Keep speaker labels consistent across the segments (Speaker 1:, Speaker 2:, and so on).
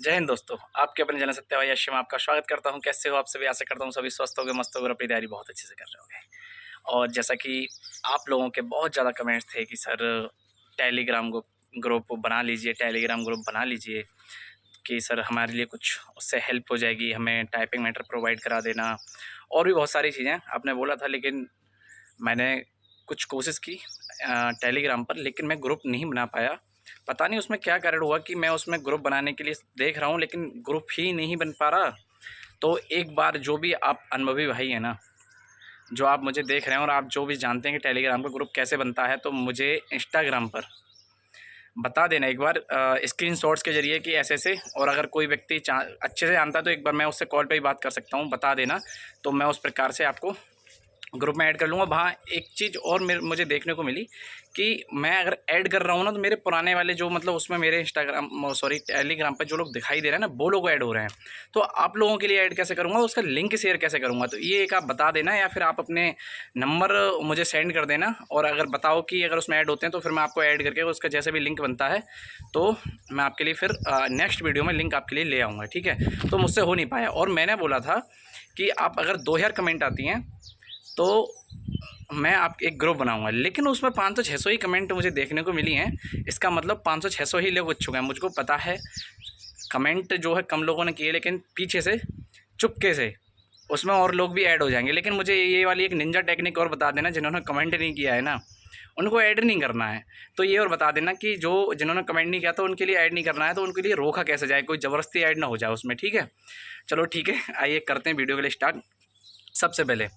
Speaker 1: जय हिंद दोस्तों, आपके अपने चैनल सत्य भाई में आपका स्वागत करता हूं। कैसे हो आप सभी? आशा करता हूं सभी स्वस्थ होंगे, मस्त होंगे, अपनी तैयारी बहुत अच्छे से कर रहे होंगे। और जैसा कि आप लोगों के बहुत ज़्यादा कमेंट्स थे कि सर टेलीग्राम ग्रुप बना लीजिए, टेलीग्राम ग्रुप बना लीजिए कि सर हमारे लिए कुछ उससे हेल्प हो जाएगी, हमें टाइपिंग मैटर प्रोवाइड करा देना और भी बहुत सारी चीज़ें आपने बोला था। लेकिन मैंने कुछ कोशिश की टेलीग्राम पर, लेकिन मैं ग्रुप नहीं बना पाया। पता नहीं उसमें क्या कारण हुआ कि मैं उसमें ग्रुप बनाने के लिए देख रहा हूँ, लेकिन ग्रुप ही नहीं बन पा रहा। तो एक बार जो भी आप अनुभवी भाई हैं ना, जो आप मुझे देख रहे हैं और आप जो भी जानते हैं कि टेलीग्राम का ग्रुप कैसे बनता है, तो मुझे इंस्टाग्राम पर बता देना एक बार स्क्रीनशॉट्स के ज़रिए कि ऐसे-ऐसे। और अगर कोई व्यक्ति अच्छे से जानता है तो एक बार मैं उससे कॉल पे ही बात कर सकता हूँ, बता देना। तो मैं उस प्रकार से आपको ग्रुप में ऐड कर लूँगा। वहाँ एक चीज़ और मुझे देखने को मिली कि मैं अगर ऐड कर रहा हूँ ना, तो मेरे पुराने वाले जो मतलब उसमें मेरे टेलीग्राम पे जो लोग दिखाई दे रहे हैं ना, वो लोग ऐड हो रहे हैं। तो आप लोगों के लिए ऐड कैसे करूँगा, उसका लिंक शेयर कैसे करूँगा? तो ये एक आप बता देना, या फिर आप अपने नंबर मुझे सेंड कर देना। और अगर बताओ कि अगर उसमें ऐड होते हैं तो फिर मैं आपको ऐड करके उसका जैसे भी लिंक बनता है तो मैं आपके लिए फिर नेक्स्ट वीडियो में लिंक आपके लिए ले आऊँगा, ठीक है? तो मुझसे हो नहीं पाया। और मैंने बोला था कि आप अगर 2000 कमेंट आती हैं तो मैं आप एक ग्रुप बनाऊंगा, लेकिन उसमें 500-600 ही कमेंट मुझे देखने को मिली हैं। इसका मतलब 500-600 ही लोग इच्छुक हैं। मुझको पता है कमेंट जो है कम लोगों ने किए, लेकिन पीछे से चुपके से उसमें और लोग भी ऐड हो जाएंगे। लेकिन मुझे ये वाली एक निंजा टेक्निक और बता देना, जिन्होंने कमेंट नहीं किया है ना, उनको ऐड नहीं करना है। तो ये और बता देना कि जो जिन्होंने कमेंट नहीं किया तो उनके लिए ऐड नहीं करना है, तो उनके लिए रोका कैसे जाए, कोई ज़बरदस्ती ऐड ना हो जाए उसमें, ठीक है? चलो ठीक है, आइए करते हैं वीडियो के लिए स्टार्ट। सबसे पहले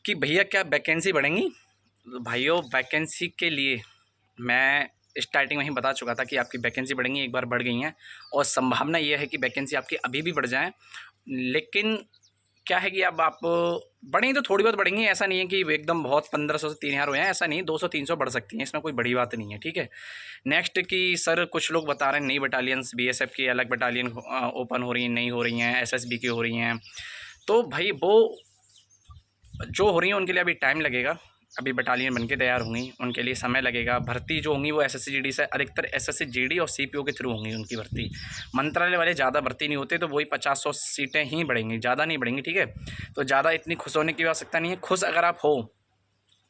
Speaker 1: कि भैया क्या वैकेंसी बढ़ेंगी? भाइयों, वैकेंसी के लिए मैं स्टार्टिंग में ही बता चुका था कि आपकी वैकेंसी बढ़ेंगी, एक बार बढ़ गई हैं और संभावना ये है कि वैकेंसी आपकी अभी भी बढ़ जाएँ। लेकिन क्या है कि अब आप बढ़ेंगी तो थोड़ी बहुत बढ़ेंगी, ऐसा नहीं है कि एकदम बहुत 1500 से 3000 हो जाए, ऐसा नहीं, 200-300 बढ़ सकती हैं, इसमें कोई बड़ी बात नहीं है, ठीक है? नेक्स्ट कि सर कुछ लोग बता रहे हैं नई बटालियंस, बीएसएफ की अलग बटालियन ओपन हो रही हैं, नहीं हो रही हैं, एसएसबी की हो रही हैं। तो भाई वो जो हो रही हैं उनके लिए अभी टाइम लगेगा, अभी बटालियन बनके तैयार होंगी, उनके लिए समय लगेगा। भर्ती जो होंगी वो एसएससी जीडी से, अधिकतर एसएससी जीडी और सीपीओ के थ्रू होंगी उनकी भर्ती। मंत्रालय वाले ज़्यादा भर्ती नहीं होते, तो वही 50-100 सीटें ही बढ़ेंगी, ज़्यादा नहीं बढ़ेंगी, ठीक है? तो ज़्यादा इतनी खुश होने की आवश्यकता नहीं है। खुश अगर आप हो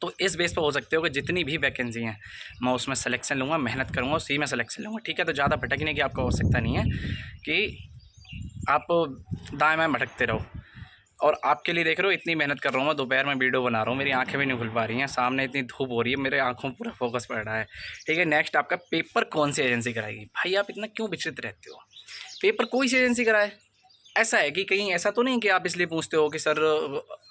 Speaker 1: तो इस बेस पर हो सकते हो कि जितनी भी वैकेंसी हैं मैं उसमें सिलेक्शन लूँगा, मेहनत करूँगा, उसी में सिलेक्शन लूँगा, ठीक है? तो ज़्यादा भटकने की आपको आवश्यकता नहीं है कि आप दाएँ बाएँ भटकते रहो। और आपके लिए देख रहे हो इतनी मेहनत कर रहा हूँ मैं, दोपहर में वीडियो बना रहा हूँ, मेरी आंखें भी नहीं खुल पा रही हैं, सामने इतनी धूप हो रही है, मेरे आंखों पर पूरा फोकस पड़ रहा है, ठीक है? नेक्स्ट आपका पेपर कौन सी एजेंसी कराएगी? भाई आप इतना क्यों विचलित रहते हो? पेपर कोई सी एजेंसी कराए। ऐसा है कि कहीं ऐसा तो नहीं कि आप इसलिए पूछते हो कि सर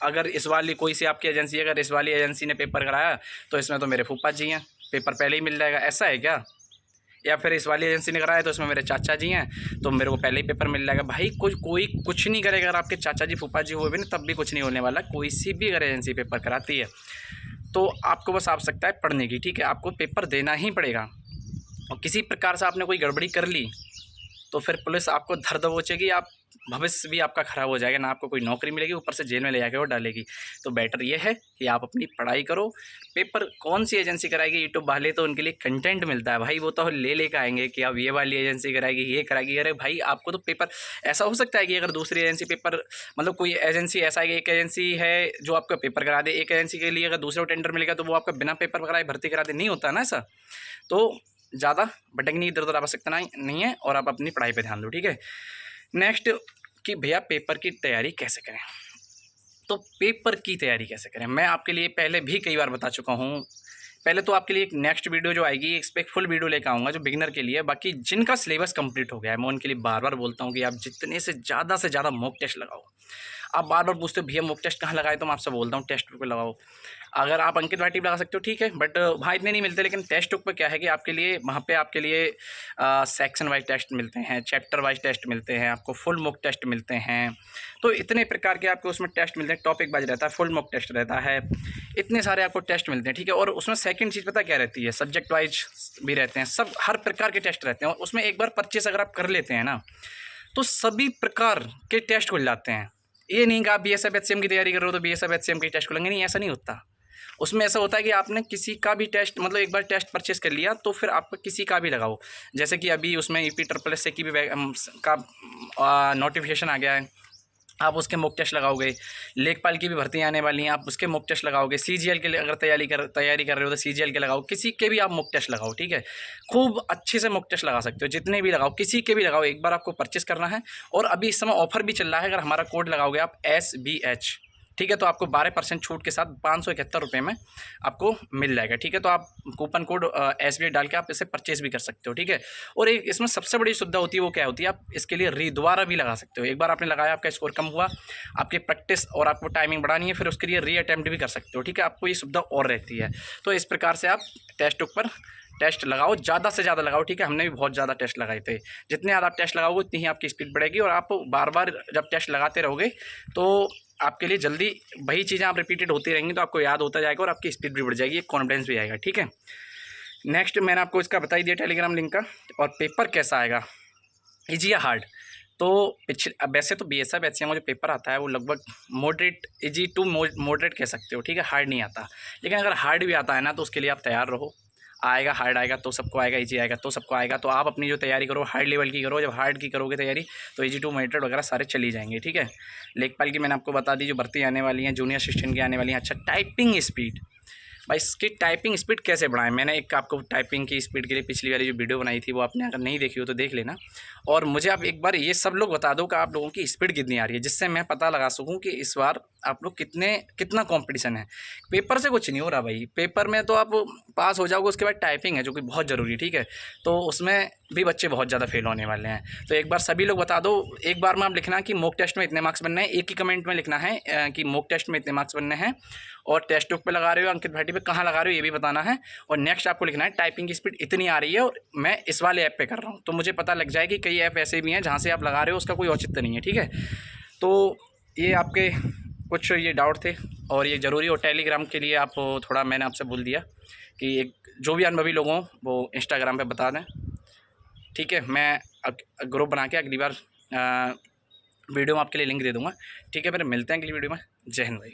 Speaker 1: अगर इस वाली कोई सी आपकी एजेंसी, अगर इस वाली एजेंसी ने पेपर कराया तो इसमें तो मेरे फूफा जी हैं, पेपर पहले ही मिल जाएगा, ऐसा है क्या? या फिर इस वाली एजेंसी ने कराया तो इसमें मेरे चाचा जी हैं तो मेरे को पहले ही पेपर मिल जाएगा। भाई कोई कुछ नहीं करेगा। अगर आपके चाचा जी फूफा जी हुए भी ना, तब भी कुछ नहीं होने वाला। कोई सी भी अगर एजेंसी पेपर कराती है तो आपको बस आवश्यकता है पढ़ने की, ठीक है? आपको पेपर देना ही पड़ेगा। और किसी प्रकार से आपने कोई गड़बड़ी कर ली तो फिर पुलिस आपको धर दबोचेगी, आप भविष्य भी आपका ख़राब हो जाएगा, ना आपको कोई नौकरी मिलेगी, ऊपर से जेल में ले जाके वो डालेगी। तो बेटर ये है कि आप अपनी पढ़ाई करो। पेपर कौन सी एजेंसी कराएगी? यूट्यूब वाले तो उनके लिए कंटेंट मिलता है भाई, वो तो ले के आएंगे कि अब ये वाली एजेंसी कराएगी, ये कराएगी। अरे भाई आपको तो पेपर ऐसा हो सकता है कि अगर दूसरी एजेंसी पेपर, मतलब कोई एजेंसी ऐसा है कि एक एजेंसी है जो आपका पेपर करा दे, एक एजेंसी के लिए अगर दूसरा टेंडर मिलेगा तो वो आपका बिना पेपर कराए भर्ती करा दे, नहीं होता ना ऐसा। तो ज़्यादा भटकने की इधर उधर आवश्यकता नहीं है और आप अपनी पढ़ाई पे ध्यान दो, ठीक है? नेक्स्ट कि भैया पेपर की तैयारी कैसे करें? तो पेपर की तैयारी कैसे करें, मैं आपके लिए पहले भी कई बार बता चुका हूँ। पहले तो आपके लिए एक नेक्स्ट वीडियो जो आएगी, इस पर एक फुल वीडियो लेकर आऊँगा जो बिगिनर के लिए। बाकी जिनका सिलेबस कंप्लीट हो गया है, मैं उनके लिए बार बार बोलता हूँ कि आप जितने से ज़्यादा मॉक टेस्ट लगाओ। आप बार बार पूछते हो भैया मॉक टेस्ट कहाँ लगाए, तो मैं आपसे बोलता हूँ टेस्ट बुक पे लगाओ। अगर आप अंकित भाटी पे लगा सकते हो ठीक है, बट वहाँ इतने नहीं मिलते। लेकिन टेस्ट बुक पे क्या है कि आपके लिए वहाँ पे आपके लिए सेक्शन वाइज टेस्ट मिलते हैं, चैप्टर वाइज टेस्ट मिलते हैं, आपको फुल मॉक टेस्ट मिलते हैं। तो इतने प्रकार के आपको उसमें टेस्ट मिलते हैं, टॉपिक वाइज रहता है, फुल मॉक टेस्ट रहता है, इतने सारे आपको टेस्ट मिलते हैं, ठीक है? और उसमें सेकंड चीज़ पता क्या रहती है, सब्जेक्ट वाइज भी रहते हैं, सब हर प्रकार के टेस्ट रहते हैं। और उसमें एक बार 25 अगर आप कर लेते हैं ना, तो सभी प्रकार के टेस्ट खुल जाते हैं। ये नहीं कि आप बीएसएफ एचसीएम की तैयारी कर रहे हो तो बीएसएफ एचसीएम के टेस्ट खुलेंगे, नहीं, ऐसा नहीं होता। उसमें ऐसा होता है कि आपने किसी का भी टेस्ट मतलब एक बार टेस्ट परचेस कर लिया तो फिर आप किसी का भी लगाओ। जैसे कि अभी उसमें EPSS की भी का नोटिफिकेशन आ गया है, आप उसके मॉक टेस्ट लगाओगे। लेखपाल की भी भर्ती आने वाली हैं, आप उसके मॉक टेस्ट लगाओगे। CGL के लिए अगर तैयारी कर रहे हो तो CGL के लगाओ, किसी के भी आप मॉक टेस्ट लगाओ, ठीक है। खूब अच्छे से मॉक टेस्ट लगा सकते हो, जितने भी लगाओ, किसी के भी लगाओ, एक बार आपको परचेस करना है। और अभी इस समय ऑफर भी चल रहा है, अगर हमारा कोड लगाओगे आप SBH, ठीक है, तो आपको 12% छूट के साथ 571 रुपये में आपको मिल जाएगा, ठीक है। तो आप कूपन कोड SBH डाल के आप इसे परचेज भी कर सकते हो, ठीक है। और एक इसमें सबसे बड़ी सुविधा होती है, वो क्या होती है, आप इसके लिए दोबारा भी लगा सकते हो। एक बार आपने लगाया, आपका स्कोर कम हुआ, आपकी प्रैक्टिस और आपको टाइमिंग बढ़ानी है, फिर उसके लिए रीअटेम्प्ट भी कर सकते हो, ठीक है। आपको ये सुविधा और रहती है। तो इस प्रकार से आप टेस्ट पर टेस्ट लगाओ, ज़्यादा से ज़्यादा लगाओ, ठीक है। हमने भी बहुत ज़्यादा टेस्ट लगाए थे, जितने ज़्यादा आप टेस्ट लगाओगे उतनी ही आपकी स्पीड बढ़ेगी। और आप बार बार जब टेस्ट लगाते रहोगे तो आपके लिए जल्दी वही चीज़ें आप रिपीटेड होती रहेंगी, तो आपको याद होता जाएगा और आपकी स्पीड भी बढ़ जाएगी, एक कॉन्फिडेंस भी आएगा, ठीक है। नेक्स्ट मैंने आपको इसका बता ही दिया टेलीग्राम लिंक का। और पेपर कैसा आएगा, ईजी या हार्ड, तो वैसे तो BSF HCM का जो पेपर आता है वो लगभग मॉडरेट, ईजी टू मॉडरेट कह सकते हो, ठीक है। हार्ड नहीं आता, लेकिन अगर हार्ड भी आता है ना तो उसके लिए आप तैयार रहो। आएगा, हार्ड आएगा तो सबको आएगा, ईजी आएगा तो सबको आएगा। तो आप अपनी जो तैयारी करो हार्ड लेवल की करो, जब हार्ड की करोगे तैयारी तो ईजी टू मॉडरेट वगैरह सारे चली जाएंगे, ठीक है। लेखपाल की मैंने आपको बता दी, जो भर्ती आने वाली हैं, जूनियर असिस्टेंट की आने वाली हैं। अच्छा, टाइपिंग स्पीड, भाई इसकी टाइपिंग स्पीड कैसे बढ़ाएं, मैंने एक आपको टाइपिंग की स्पीड के लिए पिछली वाली जो वीडियो बनाई थी वो आपने अगर नहीं देखी हो तो देख लेना। और मुझे आप एक बार ये सब लोग बता दो कि आप लोगों की स्पीड कितनी आ रही है, जिससे मैं पता लगा सकूं कि इस बार आप लोग कितना कंपटीशन है। पेपर से कुछ नहीं हो रहा भाई, पेपर में तो आप पास हो जाओगे, उसके बाद टाइपिंग है जो कि बहुत ज़रूरी है, ठीक है। तो उसमें भी बच्चे बहुत ज़्यादा फेल होने वाले हैं। तो एक बार सभी लोग बता दो, एक बार में आप लिखना कि मॉक टेस्ट में इतने मार्क्स बनने हैं, एक ही कमेंट में लिखना है कि मॉक टेस्ट में इतने मार्क्स बनने हैं। और टेस्ट बुक पे लगा रहे हो, अंकित भाटी पे कहाँ लगा रहे हो ये भी बताना है। और नेक्स्ट आपको लिखना है टाइपिंग की स्पीड इतनी आ रही है और मैं इस वाले ऐप पे कर रहा हूँ, तो मुझे पता लग जाएगी कई ऐप ऐसे भी हैं जहाँ से आप लगा रहे हो उसका कोई औचित्य नहीं है, ठीक है। तो ये आपके कुछ ये डाउट थे और ये ज़रूरी। और टेलीग्राम के लिए आप थोड़ा मैंने आपसे बोल दिया कि एक जो भी अनुभवी लोग हों वो इंस्टाग्राम पे बता दें, ठीक है। मैं ग्रुप बना के अगली बार वीडियो में आपके लिए लिंक दे दूँगा, ठीक है। फिर मिलते हैं अगली वीडियो में। जय हिंद भाई।